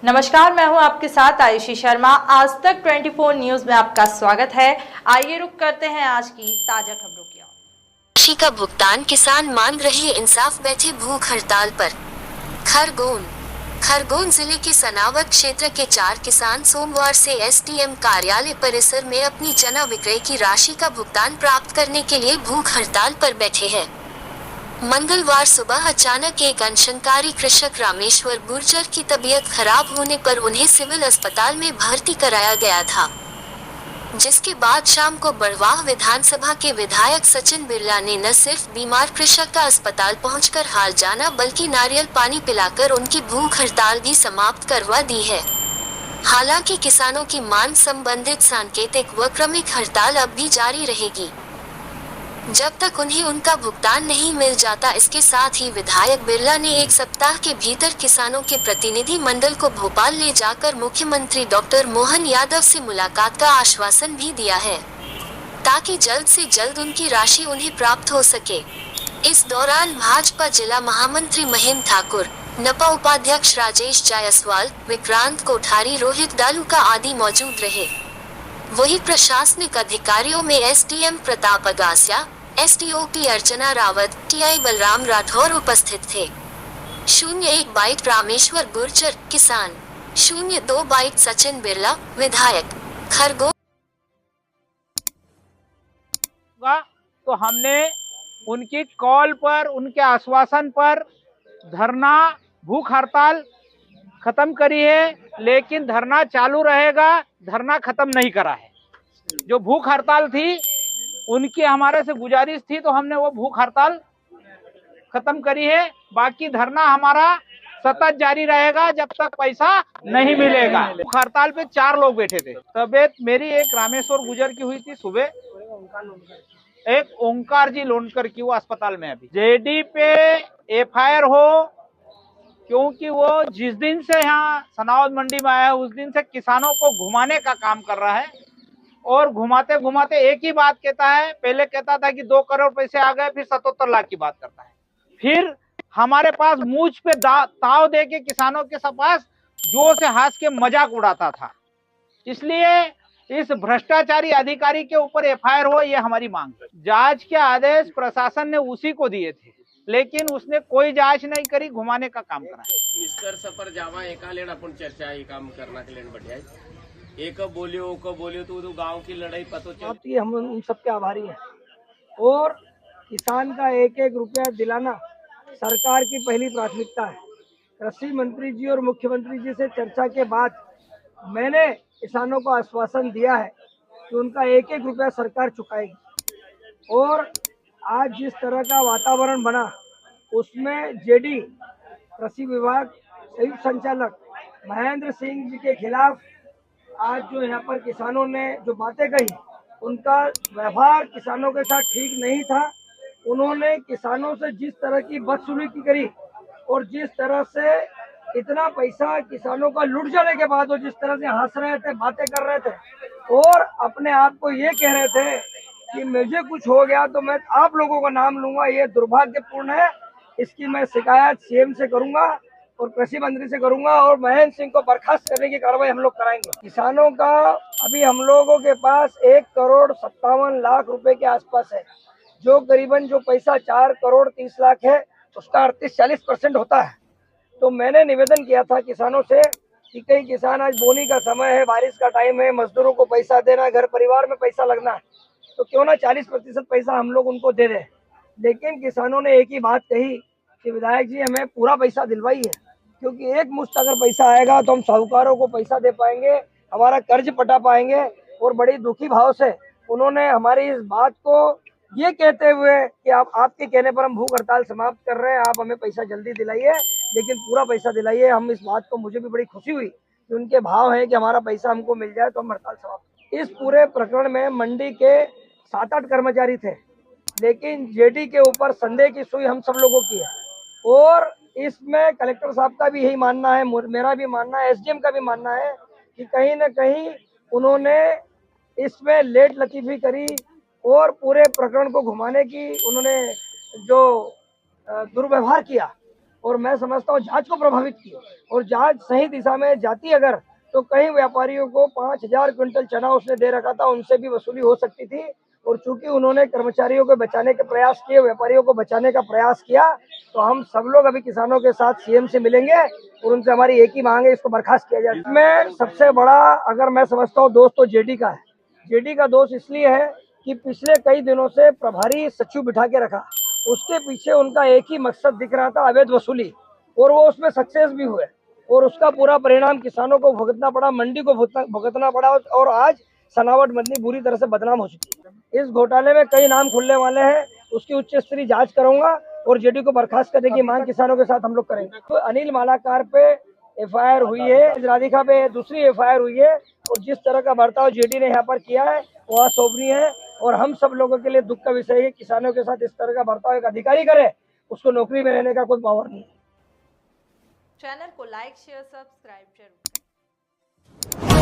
नमस्कार, मैं हूं आपके साथ आयुषी शर्मा। आज तक 24 न्यूज में आपका स्वागत है। आइए रुक करते हैं आज की ताजा खबरों की ओर। राशि का भुगतान किसान मांग रहे इंसाफ, बैठे भूख हड़ताल पर। खरगोन जिले के सनावद क्षेत्र के 4 किसान सोमवार से एसडीएम कार्यालय परिसर में अपनी चना विक्रय की राशि का भुगतान प्राप्त करने के लिए भूख हड़ताल पर बैठे हैं। मंगलवार सुबह अचानक एक अनशनकारी कृषक रामेश्वर गुर्जर की तबीयत खराब होने पर उन्हें सिविल अस्पताल में भर्ती कराया गया था, जिसके बाद शाम को बड़वाह विधानसभा के विधायक सचिन बिरला ने न सिर्फ बीमार कृषक का अस्पताल पहुंचकर हाल जाना, बल्कि नारियल पानी पिलाकर उनकी भूख हड़ताल भी समाप्त करवा दी है। हालांकि किसानों की मांग संबंधित सांकेतिक व क्रमिक हड़ताल अब भी जारी रहेगी, जब तक उन्हें उनका भुगतान नहीं मिल जाता। इसके साथ ही विधायक बिरला ने 1 सप्ताह के भीतर किसानों के प्रतिनिधि मंडल को भोपाल ले जाकर मुख्यमंत्री डॉक्टर मोहन यादव से मुलाकात का आश्वासन भी दिया है, ताकि जल्द से जल्द उनकी राशि उन्हें प्राप्त हो सके। इस दौरान भाजपा जिला महामंत्री महेंद्र ठाकुर, नपा उपाध्यक्ष राजेश जायसवाल, विक्रांत कोठारी, रोहित डालूका आदि मौजूद रहे। वहीं प्रशासनिक अधिकारियों में एसडीएम प्रताप अगासिया, एसडीओपी अर्चना रावत, टीआई बलराम राठौर उपस्थित थे। 01 बाइट रामेश्वर गुर्जर, किसान। 02 बाइट सचिन बिरला, विधायक, खरगोन। तो हमने उनकी कॉल पर, उनके आश्वासन पर धरना, भूख हड़ताल खत्म करी है, लेकिन धरना चालू रहेगा, धरना खत्म नहीं करा है। जो भूख हड़ताल थी उनकी हमारे से गुजारिश थी, तो हमने वो भूख हड़ताल खत्म करी है। बाकी धरना हमारा सतत जारी रहेगा जब तक पैसा नहीं मिलेगा। भूख हड़ताल पे 4 लोग बैठे थे। तबीयत मेरी एक रामेश्वर गुर्जर की हुई थी सुबह, एक ओंकार जी लोनकर की, वो अस्पताल में अभी। जेडी पे एफआईआर हो, क्योंकि वो जिस दिन से यहाँ सनावद मंडी में आया उस दिन से किसानों को घुमाने का काम कर रहा है, और घुमाते घुमाते एक ही बात कहता है। पहले कहता था कि 2 करोड़ पैसे आ गए, फिर 77 लाख की बात करता है। फिर हमारे पास मूंछ पे ताव दे के किसानों के पास जोर से हंस के मजाक उड़ाता था। इसलिए इस भ्रष्टाचारी अधिकारी के ऊपर एफआईआर हो, ये हमारी मांग है। जांच के आदेश प्रशासन ने उसी को दिए थे, लेकिन उसने कोई जांच नहीं करी, घुमाने का काम करा है। निष्कर्ष पर जावा एका लेन अपन चर्चा ये काम करना के लेन बढ़िया है। एक बोलियो तो गांव की लड़ाई पतो चल। हम उन सबके आभारी हैं, और किसान का एक एक रुपया दिलाना सरकार की पहली प्राथमिकता है। कृषि मंत्री जी और मुख्यमंत्री जी से चर्चा के बाद मैंने किसानों को आश्वासन दिया है कि उनका एक एक रुपया सरकार चुकाएगी। और आज जिस तरह का वातावरण बना, उसमें जेडी कृषि विभाग संयुक्त संचालक महेंद्र सिंह जी के खिलाफ आज जो यहाँ पर किसानों ने जो बातें कही, उनका व्यवहार किसानों के साथ ठीक नहीं था। उन्होंने किसानों से जिस तरह की बदसलूकी करी, और जिस तरह से इतना पैसा किसानों का लूट जाने के बाद वो जिस तरह से हंस रहे थे, बातें कर रहे थे, और अपने आप को ये कह रहे थे कि मुझे कुछ हो गया तो मैं आप लोगों का नाम लूंगा, ये दुर्भाग्यपूर्ण है। इसकी मैं शिकायत सीएम से करूंगा और कृषि मंत्री से करूंगा, और महेंद्र सिंह को बर्खास्त करने की कार्रवाई हम लोग कराएंगे। किसानों का अभी हम लोगों के पास 1,57,00,000 रुपए के आसपास है, जो करीबन जो पैसा 4,30,00,000 है, उसका 38-40% होता है। तो मैंने निवेदन किया था किसानों से कि कई किसान, आज बोनी का समय है, बारिश का टाइम है, मजदूरों को पैसा देना, घर परिवार में पैसा लगना है, तो क्यों ना 40% पैसा हम लोग उनको दे दें। लेकिन किसानों ने एक ही बात कही कि विधायक जी हमें पूरा पैसा दिलवाइए, क्योंकि एक मुश्त अगर पैसा आएगा तो हम साहूकारों को पैसा दे पाएंगे, हमारा कर्ज पटा पाएंगे। और बड़ी दुखी भाव से उन्होंने हमारी इस बात को ये कहते हुए कि आप आपके कहने पर हम भूख हड़ताल समाप्त कर रहे हैं, आप हमें पैसा जल्दी दिलाइए, लेकिन पूरा पैसा दिलाइए। हम इस बात को, मुझे भी बड़ी खुशी हुई कि उनके भाव है कि हमारा पैसा हमको मिल जाए तो हम हड़ताल समाप्त। इस पूरे प्रकरण में मंडी के 7-8 कर्मचारी थे, लेकिन जेडी के ऊपर संदेह की सुई हम सब लोगों की है। और इसमें कलेक्टर साहब का भी यही मानना है, मेरा भी मानना है, एसडीएम का भी मानना है कि कहीं न कहीं उन्होंने इसमें लेट लतीफी करी, और पूरे प्रकरण को घुमाने की उन्होंने जो दुर्व्यवहार किया, और मैं समझता हूँ जांच को प्रभावित की, और जांच सही दिशा में जाती अगर तो कई व्यापारियों को 5,000 क्विंटल चना उसने दे रखा था, उनसे भी वसूली हो सकती थी। और चूंकि उन्होंने कर्मचारियों को बचाने के प्रयास किए, व्यापारियों को बचाने का प्रयास किया, तो हम सब लोग अभी किसानों के साथ सीएम से मिलेंगे और उनसे हमारी एक ही मांग है, इसको बर्खास्त किया जाए। इसमें सबसे बड़ा अगर मैं समझता हूँ दोष तो जेडी का है। जेडी का दोष इसलिए है कि पिछले कई दिनों से प्रभारी सचिव बिठा के रखा, उसके पीछे उनका एक ही मकसद दिख रहा था, अवैध वसूली, और वो उसमें सक्सेस भी हुए, और उसका पूरा परिणाम किसानों को भुगतना पड़ा, मंडी को भुगतना पड़ा, और आज सनावट मंडी बुरी तरह से बदनाम हो चुकी है। इस घोटाले में कई नाम खुलने वाले हैं, उसकी उच्च स्तरीय जांच करूंगा और जेडी को बर्खास्त करने की मांग किसानों के साथ हम लोग करेंगे। तो अनिल मालाकार पे एफआईआर हुई है, राधिका पे दूसरी एफआईआर हुई है, और जिस तरह का बर्ताव जेडी ने यहाँ पर किया है वो अशोभनीय है, और हम सब लोगों के लिए दुख का विषय है। किसानों के साथ इस तरह का बर्ताव एक अधिकारी करे, उसको नौकरी में रहने का कोई पावर नहीं। चैनल को लाइक शेयर सब्सक्राइब जरूर।